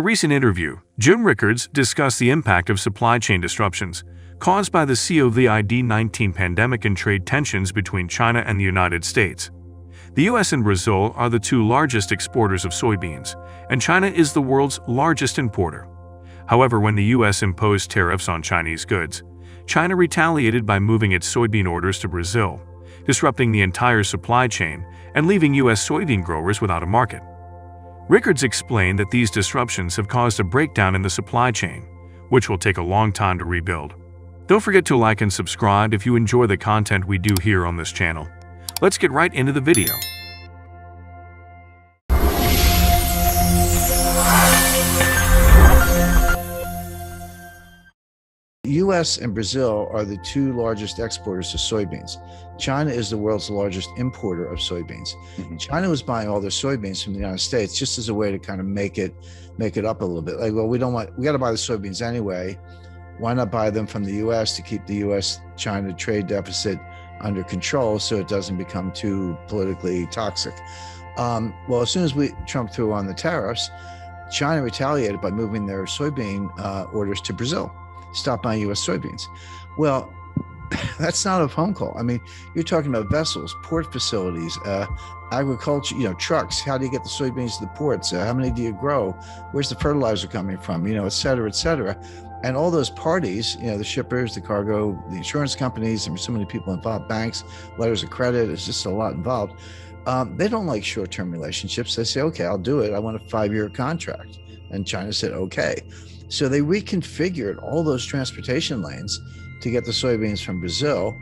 a recent interview, Jim Rickards discussed the impact of supply chain disruptions caused by the COVID-19 pandemic and trade tensions between China and the United States. The US and Brazil are the two largest exporters of soybeans, and China is the world's largest importer. However, when the US imposed tariffs on Chinese goods, China retaliated by moving its soybean orders to Brazil, disrupting the entire supply chain and leaving US soybean growers without a market. Rickards explained that these disruptions have caused a breakdown in the supply chain, which will take a long time to rebuild. Don't forget to like and subscribe if you enjoy the content we do here on this channel. Let's get right into the video. The U.S. and Brazil are the two largest exporters of soybeans. China is the world's largest importer of soybeans. China was buying all their soybeans from the United States just as a way to kind of make it up a little bit. Like, well, we got to buy the soybeans anyway. Why not buy them from the U.S. to keep the U.S.-China trade deficit under control so it doesn't become too politically toxic? Well, as soon as Trump threw on the tariffs, China retaliated by moving their soybean orders to Brazil. Stop buying U.S. soybeans. Well, that's not a phone call. I mean, you're talking about vessels, port facilities, agriculture, trucks. How do you get the soybeans to the ports? How many do you grow? Where's the fertilizer coming from? Et cetera, et cetera. And all those parties, the shippers, the cargo, the insurance companies, there's so many people involved, banks, letters of credit, it's just a lot involved. They don't like short-term relationships. They say, okay, I'll do it. I want a 5-year contract. And China said, okay. So they reconfigured all those transportation lanes to get the soybeans from Brazil.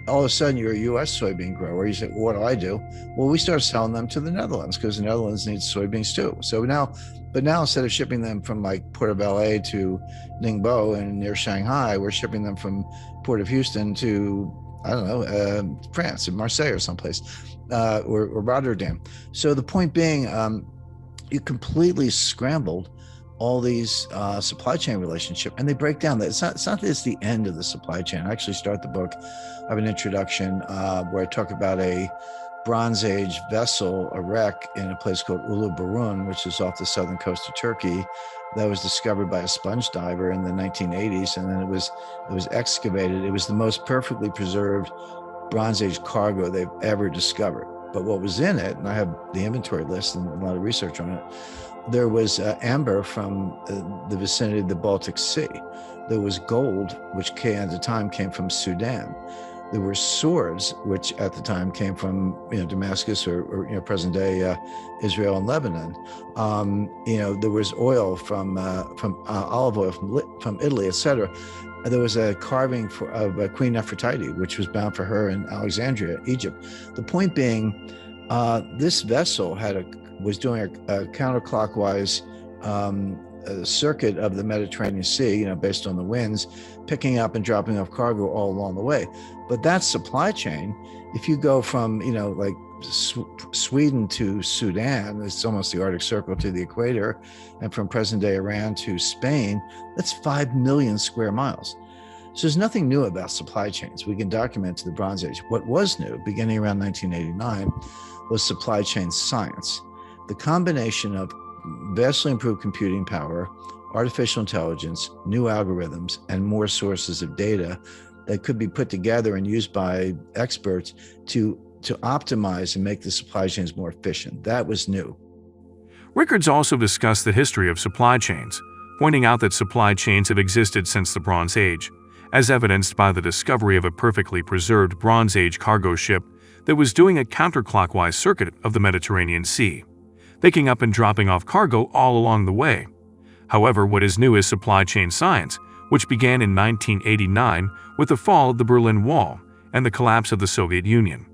All of a sudden, you're a U.S. soybean grower. You say, well, what do I do? Well, we start selling them to the Netherlands because the Netherlands needs soybeans too. So now instead of shipping them from like Port of LA to Ningbo and near Shanghai, we're shipping them from Port of Houston to, I don't know, France, Marseille or someplace, or Rotterdam. So the point being, you completely scrambled all these supply chain relationship, and they break down. It's not that it's the end of the supply chain. I actually start the book. I have an introduction where I talk about a Bronze Age vessel, a wreck in a place called Uluburun, which is off the southern coast of Turkey, that was discovered by a sponge diver in the 1980s, and then it was excavated. It was the most perfectly preserved Bronze Age cargo they've ever discovered. But what was in it, and I have the inventory list and a lot of research on it, there was amber from the vicinity of the Baltic Sea. There was gold, which at the time came from Sudan. There were swords, which at the time came from Damascus or present day Israel and Lebanon. There was oil from olive oil from Italy, etc. There was a carving of Queen Nefertiti, which was bound for her in Alexandria, Egypt. The point being, this vessel was doing a counterclockwise circuit of the Mediterranean Sea, based on the winds, picking up and dropping off cargo all along the way. But that supply chain, if you go from, like Sweden to Sudan, it's almost the Arctic Circle to the equator, and from present-day Iran to Spain, that's 5 million square miles. So there's nothing new about supply chains. We can document to the Bronze Age. What was new, beginning around 1989, was supply chain science. The combination of vastly improved computing power, artificial intelligence, new algorithms, and more sources of data that could be put together and used by experts to optimize and make the supply chains more efficient. That was new. Rickards also discussed the history of supply chains, pointing out that supply chains have existed since the Bronze Age, as evidenced by the discovery of a perfectly preserved Bronze Age cargo ship that was doing a counterclockwise circuit of the Mediterranean Sea, picking up and dropping off cargo all along the way. However, what is new is supply chain science, which began in 1989 with the fall of the Berlin Wall and the collapse of the Soviet Union.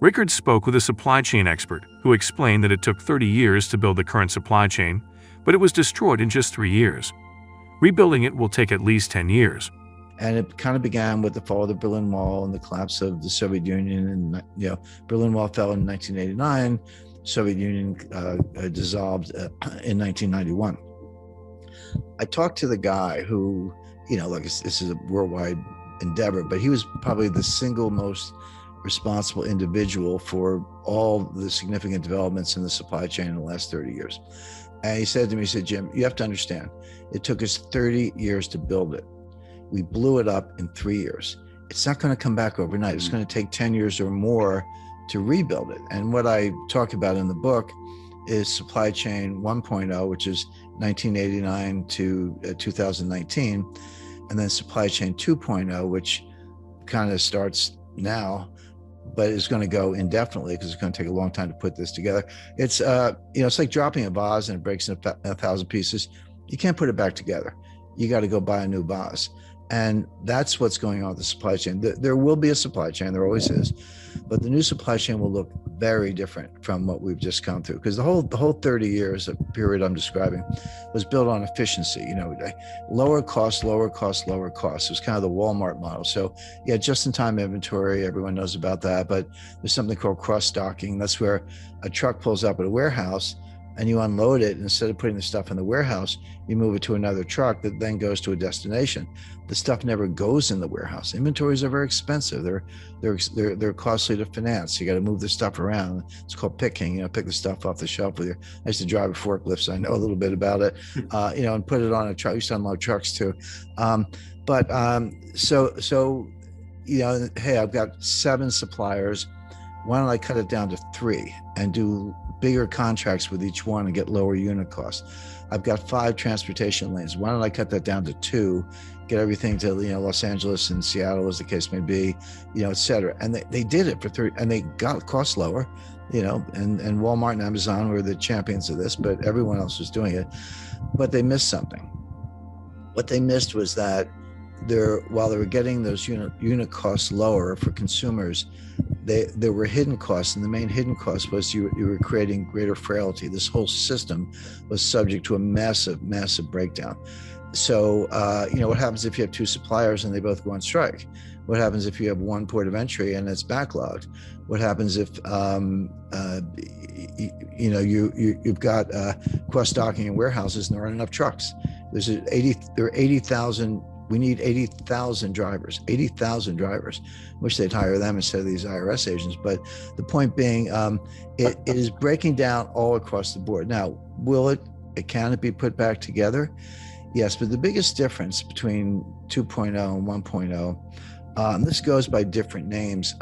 Rickards spoke with a supply chain expert who explained that it took 30 years to build the current supply chain, but it was destroyed in just 3 years. Rebuilding it will take at least 10 years. And it kind of began with the fall of the Berlin Wall and the collapse of the Soviet Union. And Berlin Wall fell in 1989. Soviet Union dissolved in 1991. I talked to the guy who, this is a worldwide endeavor, but he was probably the single most responsible individual for all the significant developments in the supply chain in the last 30 years. And he said to me, he said, Jim, you have to understand, it took us 30 years to build it. We blew it up in 3 years. It's not going to come back overnight. It's going to take 10 years or more to rebuild it. And what I talk about in the book is supply chain 1.0, which is 1989 to 2019, and then supply chain 2.0, which kind of starts now, but is going to go indefinitely because it's going to take a long time to put this together. It's it's like dropping a vase and it breaks in 1,000 pieces. You can't put it back together. You got to go buy a new vase. And that's what's going on with the supply chain. There will be a supply chain, there always is, but the new supply chain will look very different from what we've just come through. Because the whole 30 years of period I'm describing was built on efficiency, lower cost, lower cost, lower cost. It was kind of the Walmart model. So yeah, just-in-time inventory, everyone knows about that, but there's something called cross-docking. That's where a truck pulls up at a warehouse and you unload it. Instead of putting the stuff in the warehouse, you move it to another truck that then goes to a destination. The stuff never goes in the warehouse. Inventories are very expensive. They're costly to finance. You got to move the stuff around. It's called picking. Pick the stuff off the shelf with you. I used to drive a forklift, so I know a little bit about it. And put it on a truck. I used to unload trucks too. Hey, I've got 7 suppliers. Why don't I cut it down to 3 and do bigger contracts with each one and get lower unit costs? I've got 5 transportation lanes. Why don't I cut that down to 2, get everything to Los Angeles and Seattle, as the case may be, et cetera. And they did it for 30, and they got costs lower, and Walmart and Amazon were the champions of this, but everyone else was doing it. But they missed something. What they missed was that while they were getting those unit costs lower for consumers, there were hidden costs, and the main hidden cost was you were creating greater frailty. This whole system was subject to a massive breakdown. So what happens if you have 2 suppliers and they both go on strike? What happens if you have one port of entry and it's backlogged? What happens if you've got cross-docking in warehouses and there aren't enough trucks? There are 80,000. We need 80,000 drivers. Wish they'd hire them instead of these IRS agents. But the point being, it is breaking down all across the board. Now, can it be put back together? Yes, but the biggest difference between 2.0 and 1.0, this goes by different names.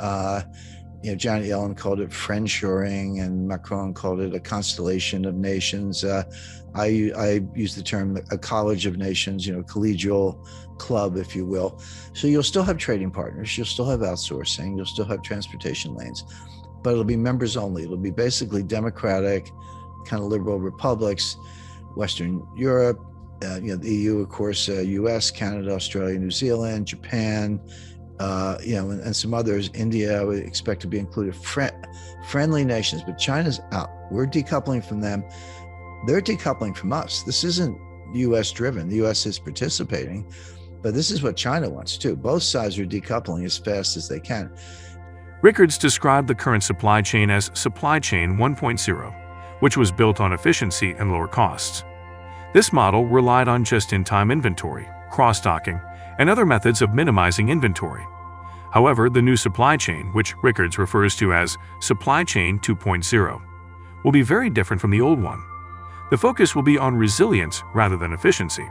Janet Yellen called it friendshoring, and Macron called it a constellation of nations. I use the term a college of nations, collegial club, if you will. So you'll still have trading partners, you'll still have outsourcing, you'll still have transportation lanes, but it'll be members only. It'll be basically democratic, kind of liberal republics, Western Europe, the EU, of course, US, Canada, Australia, New Zealand, Japan, and some others. India, I would expect to be included. Friendly nations, but China's out. We're decoupling from them. They're decoupling from us. This isn't US driven. The US is participating, but this is what China wants too. Both sides are decoupling as fast as they can. Rickards described the current supply chain as supply chain 1.0, which was built on efficiency and lower costs. This model relied on just-in-time inventory, cross-docking, and other methods of minimizing inventory. However, the new supply chain, which Rickards refers to as supply chain 2.0, will be very different from the old one. The focus will be on resilience rather than efficiency,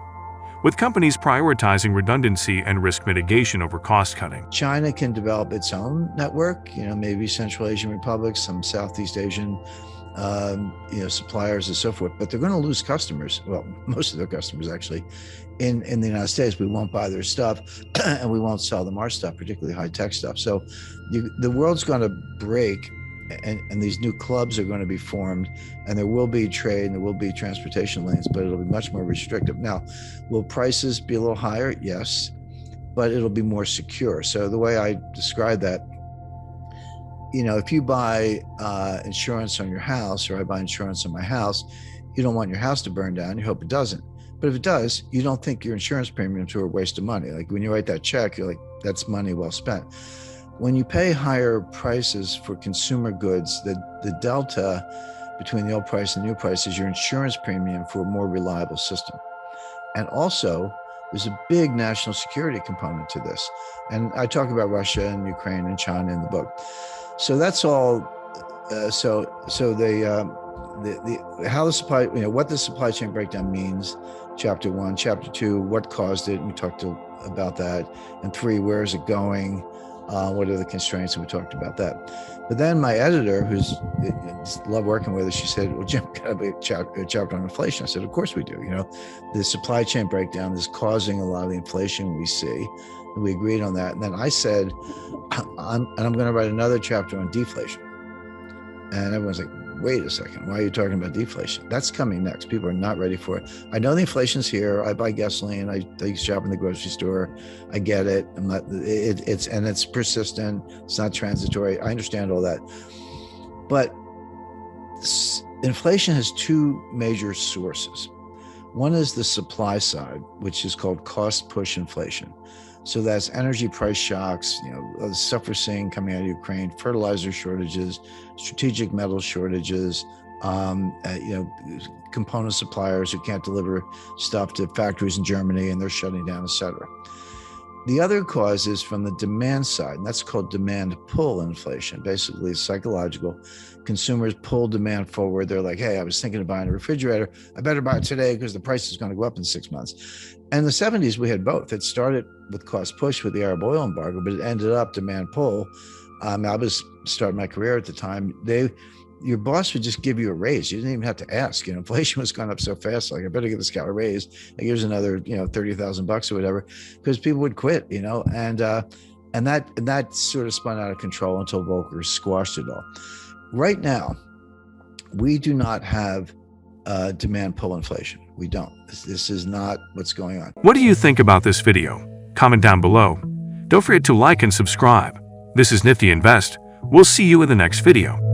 with companies prioritizing redundancy and risk mitigation over cost cutting. China can develop its own network, maybe Central Asian republics, some Southeast Asian suppliers and so forth, but they're going to lose customers. Well, most of their customers actually in the United States. We won't buy their stuff and we won't sell them our stuff, particularly high-tech stuff. So the world's going to break, and these new clubs are going to be formed, and there will be trade and there will be transportation lanes, but it'll be much more restrictive. Now, will prices be a little higher? Yes, but it'll be more secure. So the way I describe that, if you buy insurance on your house, or I buy insurance on my house, you don't want your house to burn down. You hope it doesn't. But if it does, you don't think your insurance premiums are a waste of money. Like when you write that check, you're like, that's money well spent. When you pay higher prices for consumer goods, the delta between the old price and the new price is your insurance premium for a more reliable system. And also, there's a big national security component to this. And I talk about Russia and Ukraine and China in the book. So that's all. So how the supply, what the supply chain breakdown means, chapter 1. Chapter 2, what caused it, and we talked about that. And 3, where is it going? What are the constraints? And we talked about that. But then my editor, who's love working with her, she said, well, Jim, got to be a chapter on inflation. I said, of course we do. The supply chain breakdown is causing a lot of the inflation we see. And we agreed on that. And then I said, I'm going to write another chapter on deflation. And everyone's like, wait a second, why are you talking about deflation? That's coming next. People are not ready for it. I know the inflation's here. I buy gasoline. I shop in the grocery store. I get it. It's persistent. It's not transitory. I understand all that. But inflation has 2 major sources. One is the supply side, which is called cost push inflation. So that's energy price shocks, the stuff we're seeing coming out of Ukraine, fertilizer shortages, strategic metal shortages, component suppliers who can't deliver stuff to factories in Germany and they're shutting down, et cetera. The other cause is from the demand side, and that's called demand pull inflation. Basically, it's psychological. Consumers pull demand forward. They're like, hey, I was thinking of buying a refrigerator. I better buy it today because the price is going to go up in 6 months. And in the 70s, we had both. It started with cost push with the Arab oil embargo, but it ended up demand pull. I was starting my career at the time. Your boss would just give you a raise. You didn't even have to ask. Inflation was going up so fast. Like, I better give this guy a raise. Like, here's another, $30,000 or whatever, because people would quit. And that sort of spun out of control until Volcker squashed it all. Right now, we do not have demand pull inflation. We don't. This is not what's going on. What do you think about this video? Comment down below. Don't forget to like and subscribe. This is Nifty Invest. We'll see you in the next video.